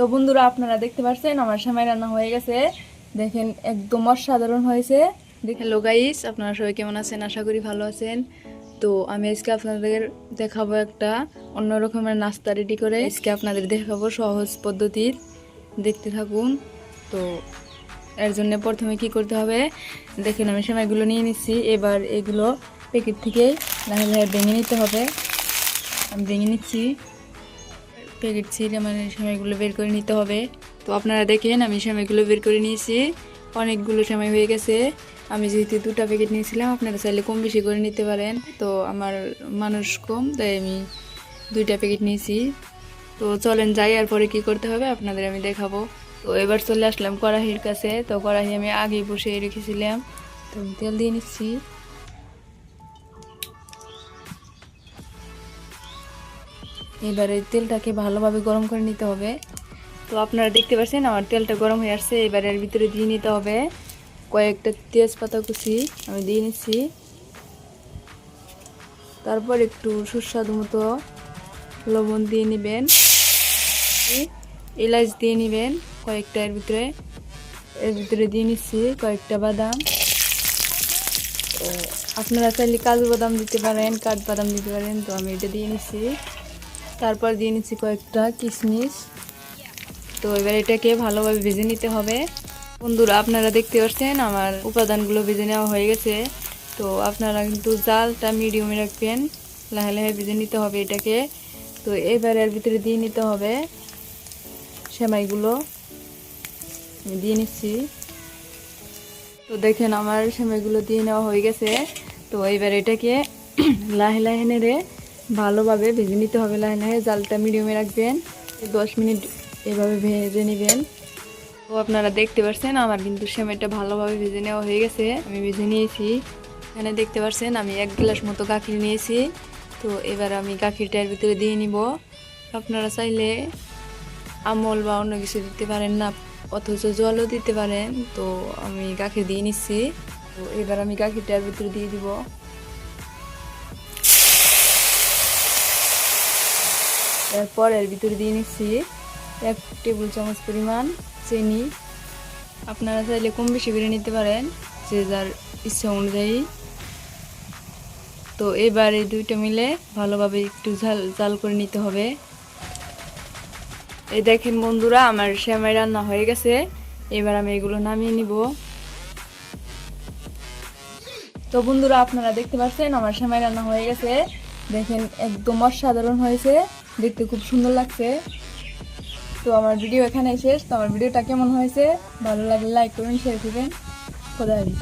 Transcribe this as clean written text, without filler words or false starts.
তো বন্ধুরা আপনারা দেখতে পাচ্ছেন আমার সেমাই রান্না হয়ে গেছে। দেখেন একদম অসাধারণ হয়েছে। হ্যালো গাইস, আপনারা সবাই কেমন আছেন? আশা করি ভালো আছেন। তো আমি আজকে আপনাদের দেখাবো একটা অন্য রকমের নাস্তা রেডি করে। আজকে আপনাদের দেখাবো সহজ পদ্ধতির, দেখতে থাকুন। তো এর জন্য প্রথমে কি করতে হবে দেখেন, আমি সেমাইগুলো নিয়ে নিচ্ছি। এবার এগুলো প্যাকেট থেকে লাহে লাহে ভেঙে নিতে হবে। আমি ভেঙে নিচ্ছি, প্যাকেট ছিঁড়ে মানে সেমাইগুলো বের করে নিতে হবে। তো আপনারা দেখেন আমি সেমাইগুলো বের করে নিয়েছি, অনেকগুলো সেমাই হয়ে গেছে। আমি যেহেতু 2টা প্যাকেট নিয়েছিলাম, আপনারা চাইলে কম বেশি করে নিতে পারেন। তো আমার মানুষ কম, তাই আমি 2টা প্যাকেট নিয়েছি। তো চলেন যাই, আর পরে কী করতে হবে আপনাদের আমি দেখাবো। তো এবার চলে আসলাম কড়াইয়ের কাছে। তো কড়াই আমি আগেই বসিয়ে রেখেছিলাম। তো আমি তেল দিয়ে নিচ্ছি। এবারে তেলটাকে ভালোভাবে গরম করে নিতে হবে। তো আপনারা দেখতে পাচ্ছেন আমার তেলটা গরম হয়ে আসছে। এবার এর ভিতরে দিয়ে নিতে হবে কয়েকটা তেজপাতা কুচি, আমি দিয়ে নিচ্ছি। তারপর একটু সুস্বাদু মতো লবণ দিয়ে নেবেন, এলাচ দিয়ে নেবেন কয়েকটা। এর ভিতরে দিয়ে নিচ্ছি কয়েকটা বাদাম। তো আপনারা চাইলে কাজু বাদাম দিতে পারেন, কাঠবাদাম দিতে পারেন। তো আমি এটা দিয়ে নিচ্ছি। তারপর দিয়ে নিচ্ছি কয়েকটা কিশমিশ। তো এবার এটাকে ভালোভাবে ভেজে নিতে হবে। বন্ধুরা আপনারা দেখতে পাচ্ছেন আমার উপাদানগুলো ভেজে নেওয়া হয়ে গেছে। তো আপনারা কিন্তু জালটা মিডিয়ামে রাখবেন, লাহে লাহে ভেজে নিতে হবে এটাকে। তো এবার এর ভিতরে দিয়ে নিতে হবে সেমাইগুলো, আমি দিয়ে নিচ্ছি। তো দেখেন আমার সেমাইগুলো দিয়ে নেওয়া হয়ে গেছে। তো এবার এটাকে লাহে লাহে নেড়ে ভালোভাবে ভেজে নিতে হবে। লাহে লাহে জালটা মিডিয়ামে রাখবেন, 10 মিনিট এভাবে ভেজে নেবেন। তো আপনারা দেখতে পাচ্ছেন আমার কিন্তু সেমাইটা ভালোভাবে ভেজে নেওয়া হয়ে গেছে, আমি ভেজে নিয়েছি। এখানে দেখতে পাচ্ছেন আমি 1 গ্লাস মতো গাখির নিয়েছি। তো এবার আমি গাখিরটার ভিতরে দিয়ে নিব। আপনারা চাইলে আমল বা অন্য কিছু দিতে পারেন না, অথচ জলও দিতে পারেন। তো আমি গাখির দিয়ে নিচ্ছি। তো এবার আমি গাখিরটার ভিতরে দিয়ে দিব। এরপর এর ভিতরে দিয়ে নিচ্ছি 1 টেবিল চামচ পরিমাণ চিনি। আপনারা চাইলে কম বেশি করে নিতে পারেন, যে যার ইচ্ছা অনুযায়ী। তো এবার এই 2টা মিলে ভালোভাবে একটু জাল করে নিতে হবে। এই দেখেন বন্ধুরা আমার সেমাই রান্না হয়ে গেছে। এবার আমি এগুলো নামিয়ে নিব। তো বন্ধুরা আপনারা দেখতে পাচ্ছেন আমার সেমাই রান্না হয়ে গেছে। দেখেন একদম অসাধারণ হয়েছে, দেখতে খুব সুন্দর লাগছে। তো আমার ভিডিও এখানেই শেষ। তো আমার ভিডিওটা কেমন হয়েছে, ভালো লাগলে লাইক করুন, শেয়ার করবেন। খোদা হাফেজ।